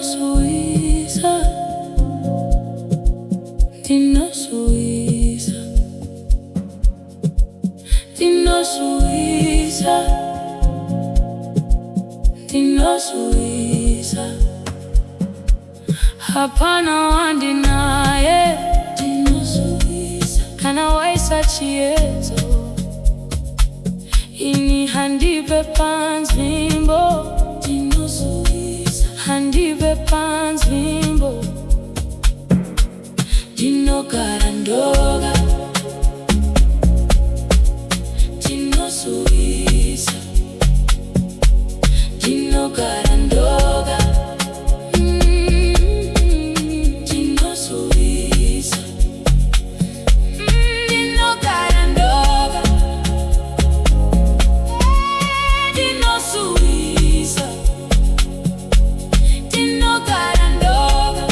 Suiza, Dino Suiza, Dino Suiza, Dino Suiza. Hapana wandinaye, Dino Suiza. Kana waisa chiezo, ini handibe panzimbo, Dino Suiza. Handibe panzimbo, Dino karandoga, Dino Suiza, Dino karandoga, Dino Suiza, Dino karandoga, Dino Suiza, Dino karandoga,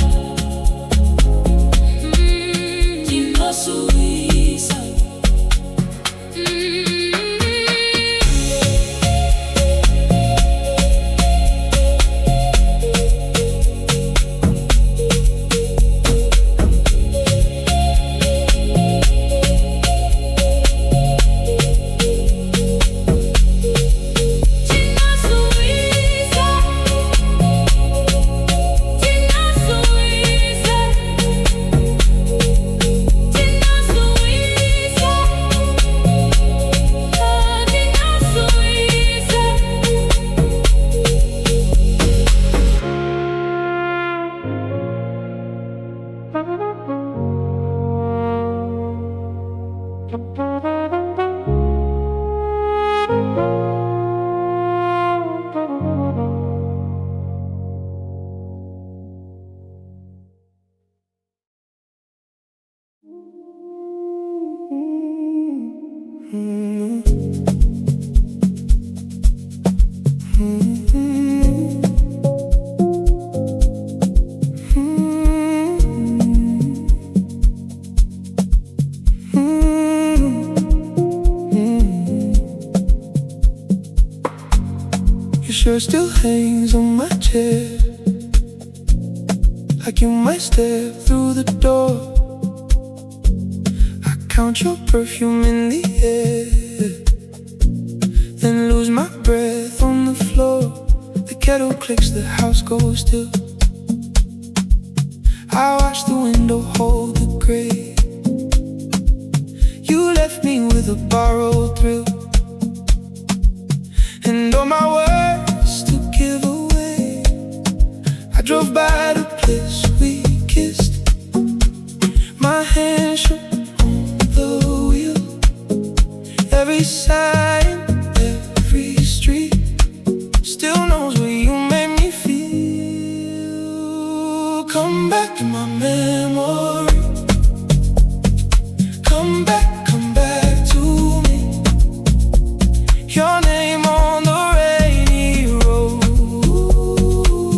Dino Suiza. Your shirt still hangs on my chair, like you might step through the door. I count your perfume in the air, then lose my breath on the floor. The kettle clicks, the house goes still. I watch the window hold the gray. You left me with a borrowed thrill, and all my words to give away. I drove by the place we kissed. My hand shook on the wheel. Every sign, every street still knows where you made me feel. Come back in my memory. Come back to me. Your name on the rainy road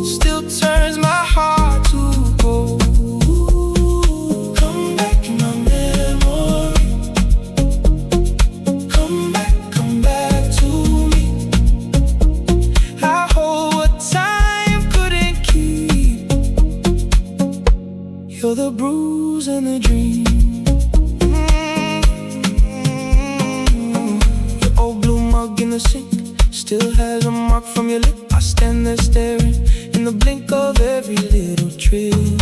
still turns my heart to gold. Come back in my memory. Come back to me. I hold what time couldn't keep. You're the bruise and the dream. Your old blue mug in the sink still has a mark from your lip. I stand there staring in the blink of every little trill.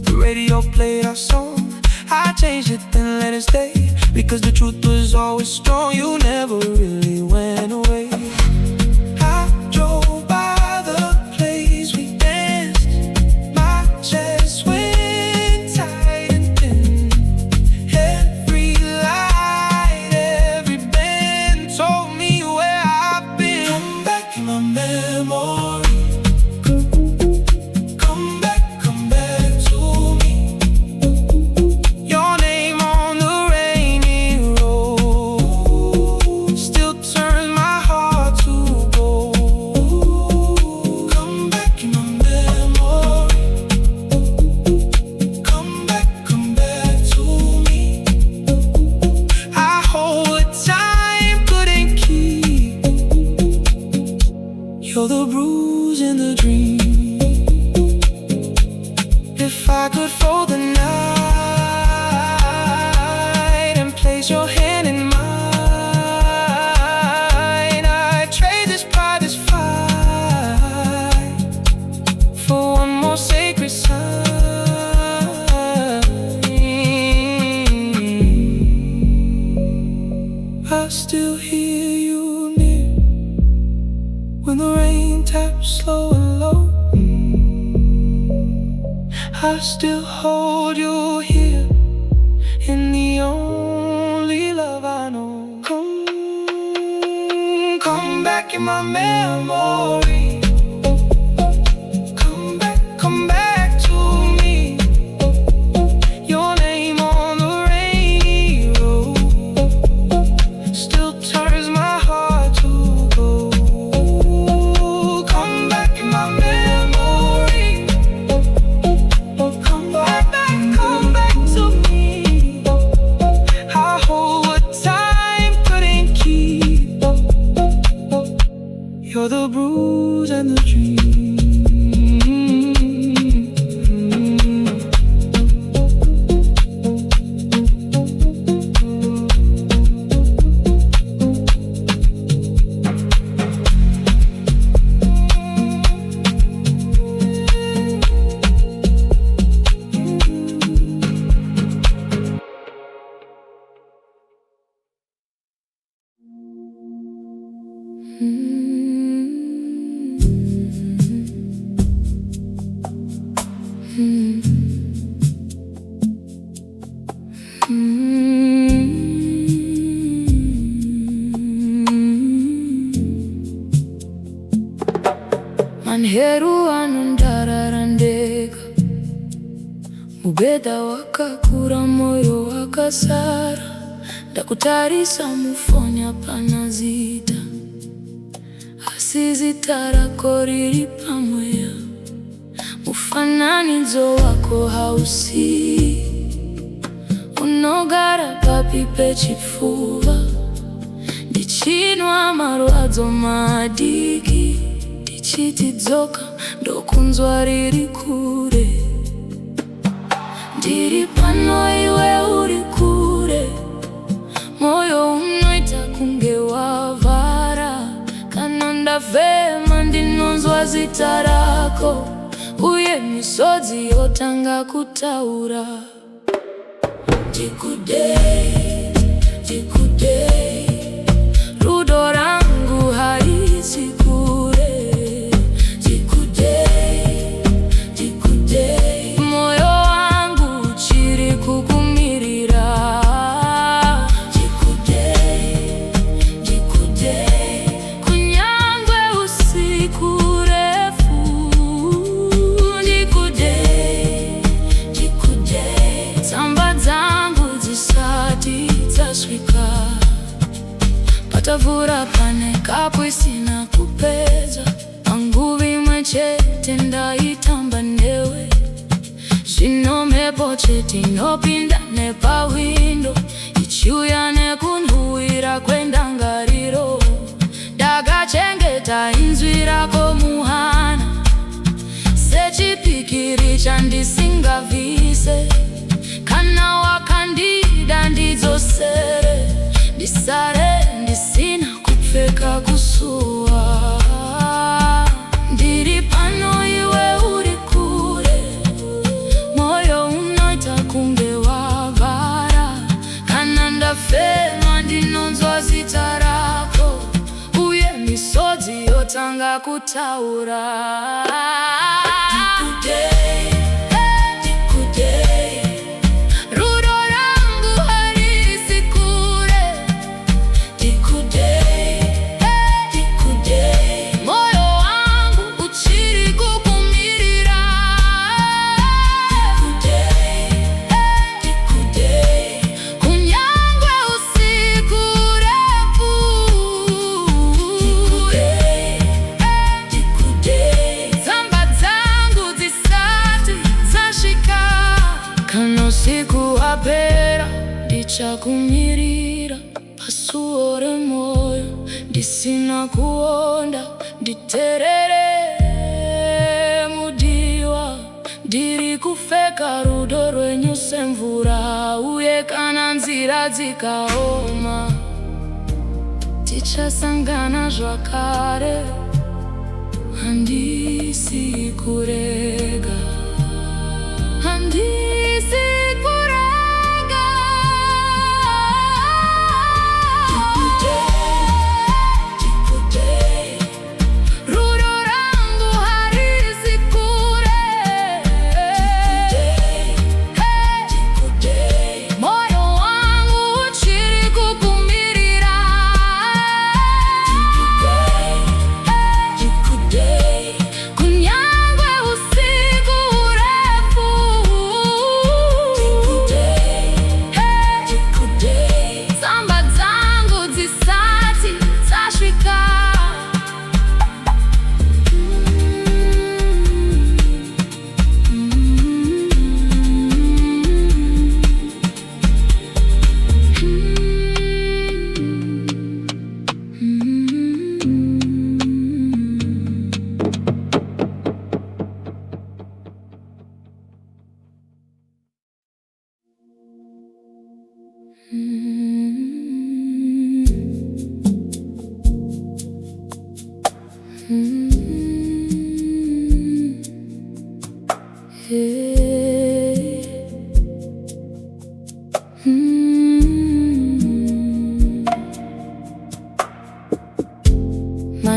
The radio played our song. I changed it then let it stay, because the truth was always strong. You never really went away. I drove by the place we danced. My chest went tight and thin. Every light, every bend told me where I've been. Come back in my memory. Come back to me. Your name on the rainy road still turns my heart I still hear you near when the rain taps slow and low. I still hold you here in the only love I know. Come back in my memory. Come back to me. Your name on the rainy road still turns my heart to gold. Come back in my memory. Come back to me. I hold what time couldn't keep. You're the bruise and the dream. Manheru anondararandeka, mubeda wakakura moyo wakasara. Ndakutarisa mufonya panazita, asizitara riri pamweya. Mufananidzo wako hausi, unogara papi pechifuva. Ndichinwa marwadzo madiki, ndichitidzoka ndokunzwa riri kure. Ndiri pano iwe uri kure, moyo unoita kunge wavhara. Kana ndafema ndinonzwa zita rako, uye misodzi yotanga kutaura. Tikudei, tikudei, rudo rangu harisi kure. Tikudei, tikudei, moyo wangu uchiri kukumirira. Tikudei, tikudei, kunyangwe usiku refu. Tikudei, tikudei, tsamba dzangu dzisati dzasvika. Patavura pane kapu isina kupedza, panguva imwe chete ndaitamba newe. Zvino mhepo chete inopinda nepawindo, ichiuya nekunhuhwira kwendangariro. Ndakachengeta inzwi rako muhana, sechipikiri chandisingavhise. Kana wakandida ndidzosere, ndisare ndisina kupfeka kusuwa. Ndiri pano iwe uri kure, moyo unoita kunge wavhara. Kana ndafema ndinonzwa zita rako, uye misodzi yotanga kutaura. Tikudei, tikudei, rudo rangu harisi kure. Tikudei, tikudei, moyo wangu uchiri kukumirira. Tikudei, tikudei, kunyangwe usiku refu. Tikudei, tikudei, tsamba dzangu dzisati dzasvika. Kana usiku wapera, ndichakumirira pasuo remoyo. Ndisina kuonda, nditerere mudiwa. Ndiri kufeka rudo rwenyu semvura, uye kana nzira dzikaoma, tichasangana zvakare. Handisi kurega, handisi kurega.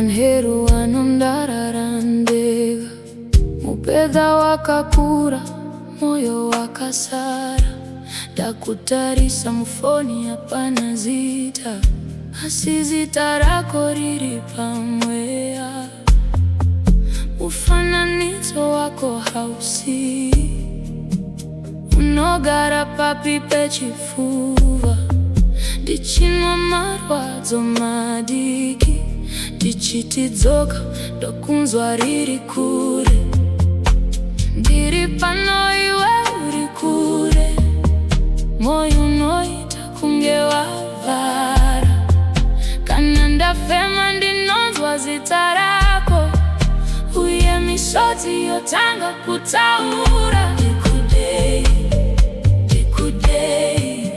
vanheru vanondararandega, mupedha wakakura, moyo wakasara. Ndakutarisa mufoni hapana zita, asi zita rako riri pamweya. Mufananidzo wako hausi, unogara papi pechifuva. Ndichinwa marwadzo madiki, ndichitidzoka ndokunzwa riri kure. Ndiri pano iwe uri kure, moyo unoita kunge wavhara. Kana ndafema ndinonzwa zita rako, uye misodzi yotanga kutaura. Ndikudei, ndikudei,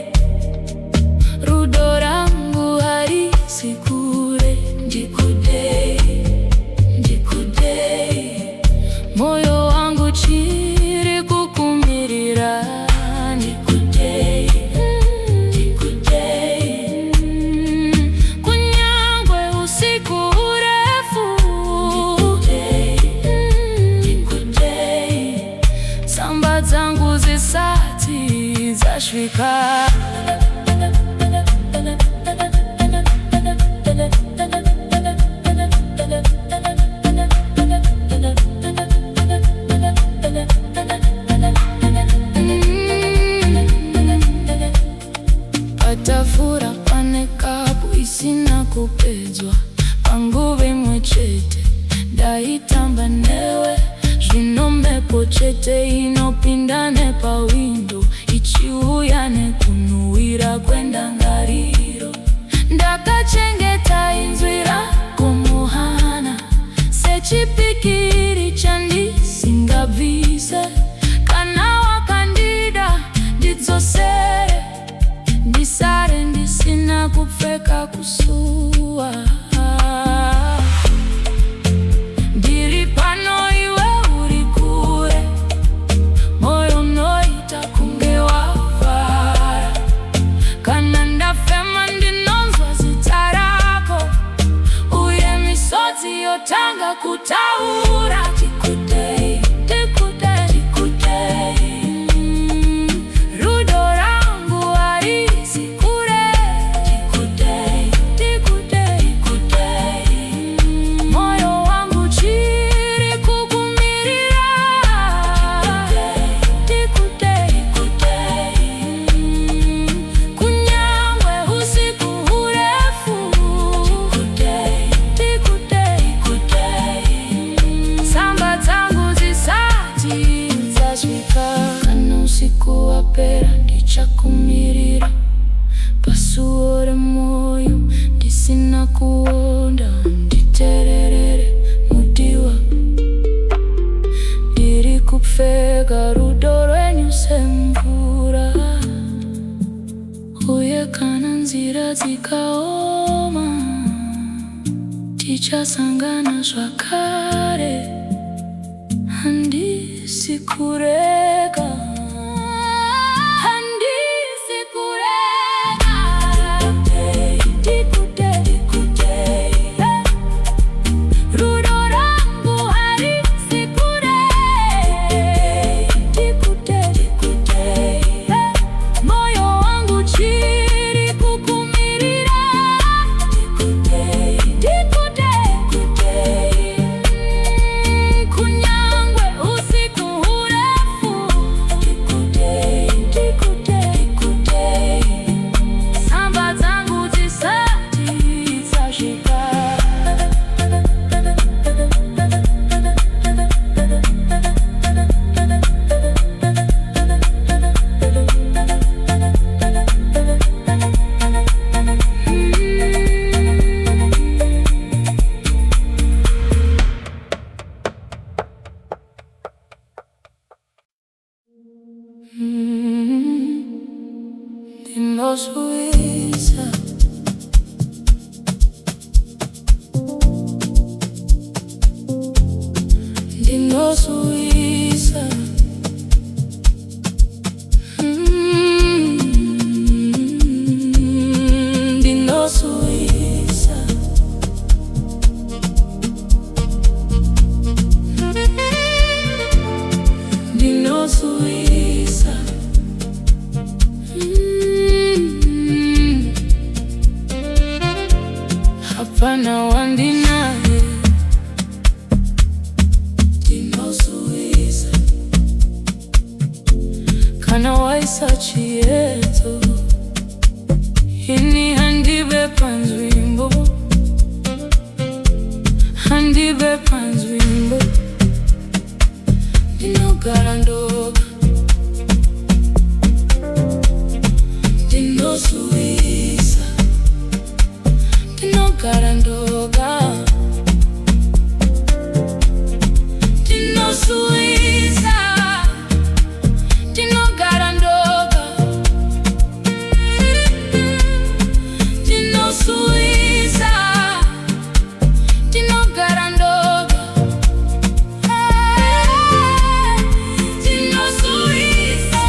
rudo rangu harisi kure. Ndikudei, ndikudei, moyo wangu chiri kukumirira. Ndikudei, ndikudei, kunyangwe usiku urefu. Ndikudei, ndikudei, samba dzangu zisati zasvika. Patafura pane kapu isina kupedzwa, panguva imwe chete ndaitamba newe. Zvino mhepo chete inopinda nepawindo, ichiuya nekunuhwira kwendangariro. Ndakachengeta inzwi rako muhana, sechipikiri chandisingabvise. Kana wakandida ndidzosere, ndisare ndisina kupfeka kusuwa. Ndiri pano iwe uri kure, moyo unoita kunge wavhara. Kana ndafema ndinonzwa zita rako, uye misodzi yotanga kutaura. Ndikudei, ndikudei, ndikudei, rudo rangu harisi kure. Ndikudei, ndikudei, ndikudei, moyo wangu chiri kukumirira. Ndikudei, ndikudei, kunyangwe usiku urefu. Ndikudei, ndikudei, ndikudei, samba dzangu zisati zasvika. Kana usiku wapera ndichakumirira, pasuo remoyo ndisina kuonda. Nditererere mudiwa, ndiri kupfeka rudo rwenyu semvura. Uye kana nzira dzikaoma, tichasangana zvakare. Handisi kurega, handisi kurega. Ndikudei, ndikudei, rudo rangu harisi kure. Ndikudei, ndikudei, moyo wangu chiri kukumirira. Ndikudei, ndikudei, ndikudei, kunyangwe usiku urefu. hapana wandinaye ndinosuiza kana waisachieto ini handibe panzwimbo ndinogara ndoga ndinosuiza ndinogara ndoga ndinosuiza ndinogara ndoga ndinosuiza ndinogara ndoga ndinosuiza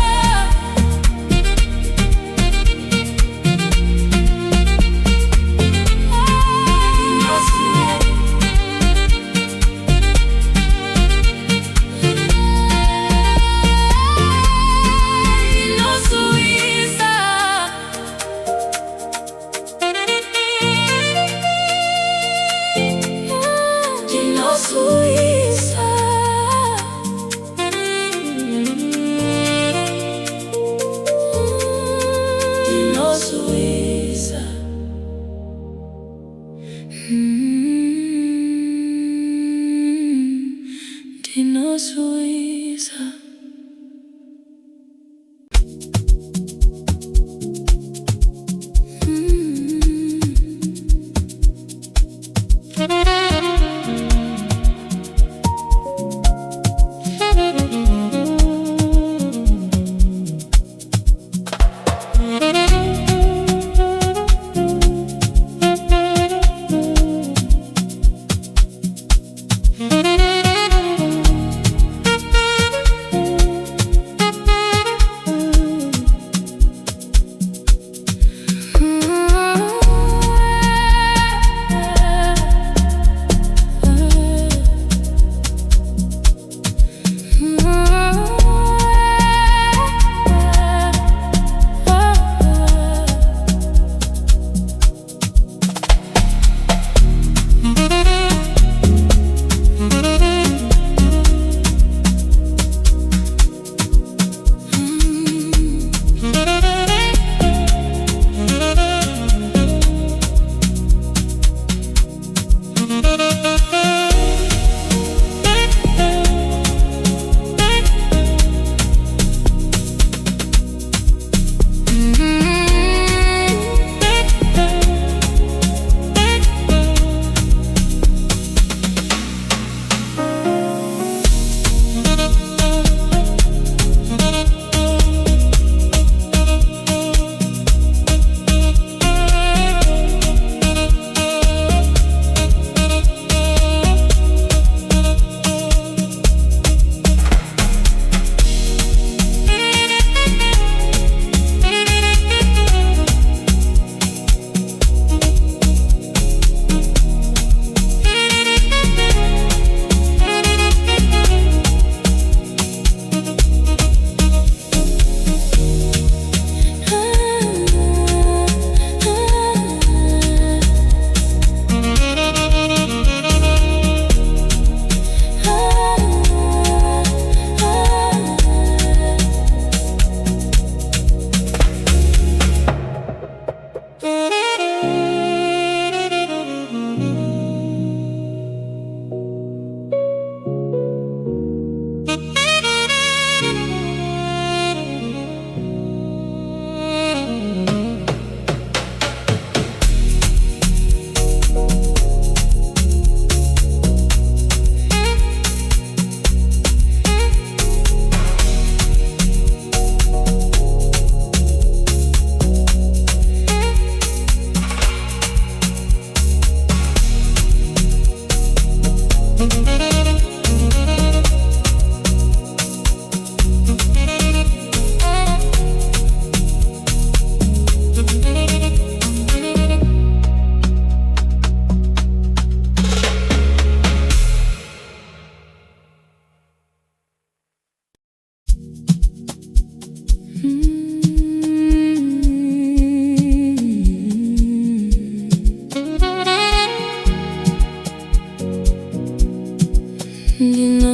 Suiza.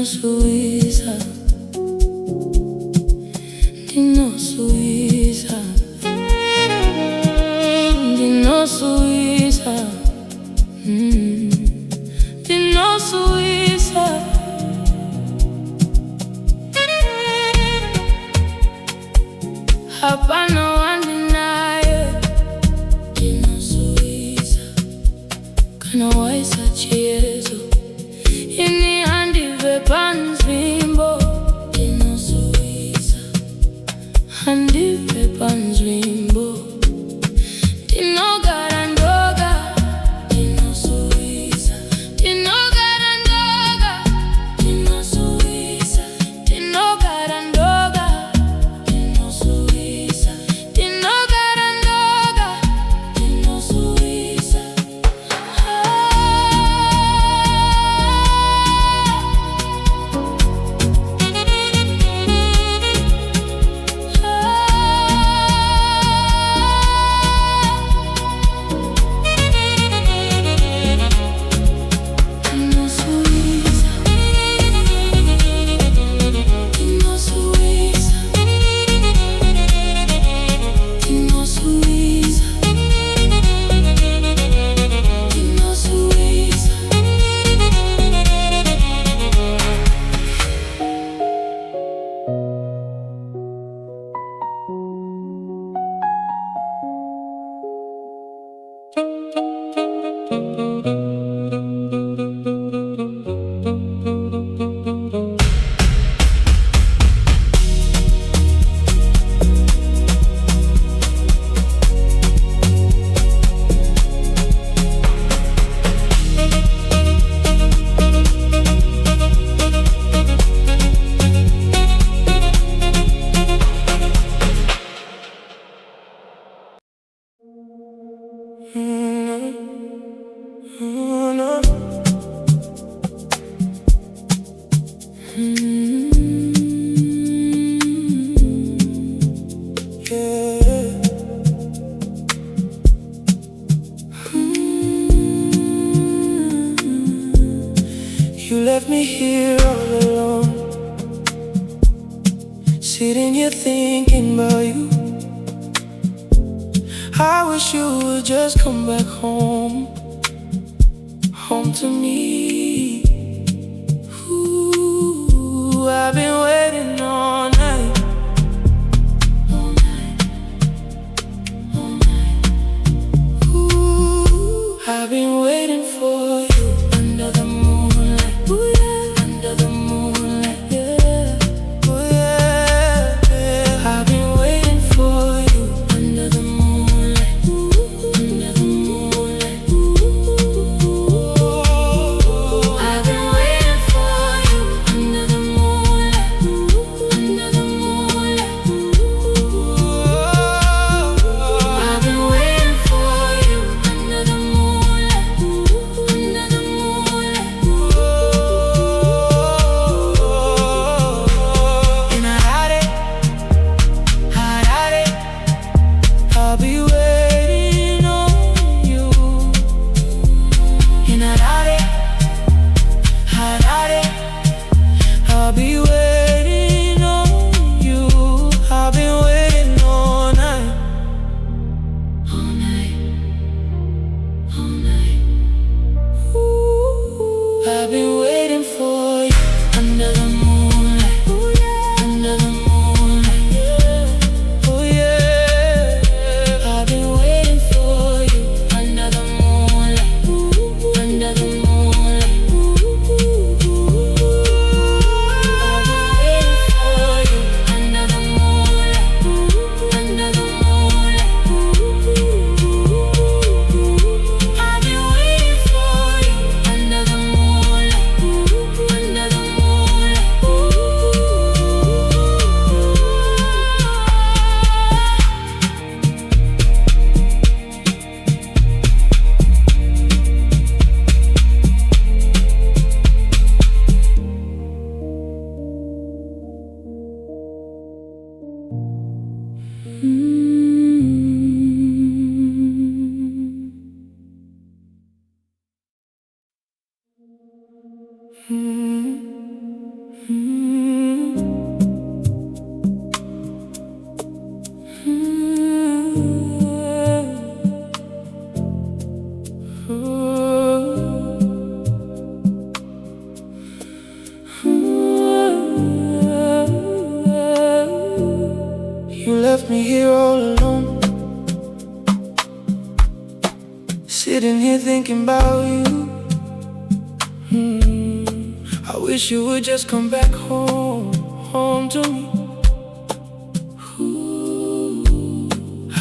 Suiza, Dino Suiza, Dino Suiza, Dino Suiza. Hapana wandinaye, Dino Suiza, kana waisa chiezo. Ini handive panzvimbo, Dino Suiza, handive panzvimbo. Tinogara ndoga, Dino Suiza, tinogara ndoga, Dino Suiza, tinogara ndoga, Dino Suiza, tinogara ndoga, Dino Suiza. You left me here all alone, sitting here thinking about you. I wish you would just come back home, home to me. Ooh, I've been waiting all night, all night, all night. Ooh, I've been waiting for you under the moonlight. Ooh, yeah. Under the moonlight, yeah. Oh yeah, yeah. I've been waiting for you under the moonlight. Ooh, under the moonlight. Ooh, I've been waiting for you under the moonlight. Ooh, under the moonlight. Ooh, I've been waiting for you under the moonlight. Ooh, under the moonlight. And I'll be waiting on you. And I'll be waiting on you. I've been waiting all night, all night, all night. Ooh, I've been waiting for you under the moonlight. Ooh, yeah. Under the moonlight, yeah. Oh yeah, yeah. I've been waiting for you under the moonlight. Ooh, under the moonlight. Ooh, I've been waiting for you under the moonlight. Ooh, under the moonlight. I've been waiting for you under the moonlight. Ooh, under the moonlight. You left me here all alone, sitting here thinking about you. I wish you would just come back home, home to me.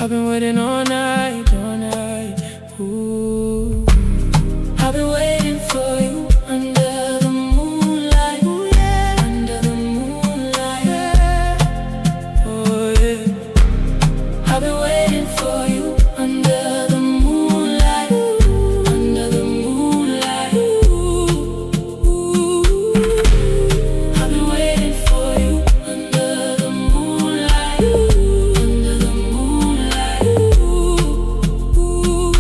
I've been waiting all night, all night. Ooh. I've been waiting for you under the moonlight. Ooh, yeah. Under the moonlight, yeah. Oh yeah. I've been waiting for you under the moonlight. Ooh. Under the moonlight. Ooh. Ooh. I've been waiting for you under the moonlight. Ooh. Under the moonlight. Ooh. Ooh.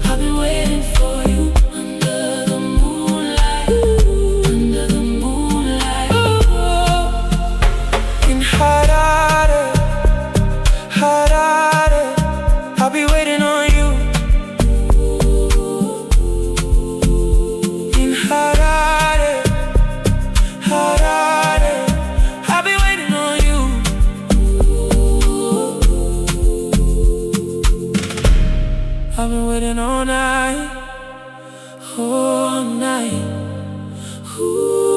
I've been waiting for you under the moonlight. Ooh. Under the moonlight. Ooh. In Harare, Harare, I'll be waiting on you. In Harare, Harare, I'll be waiting on you. I've been waiting all night, all night. Ooh.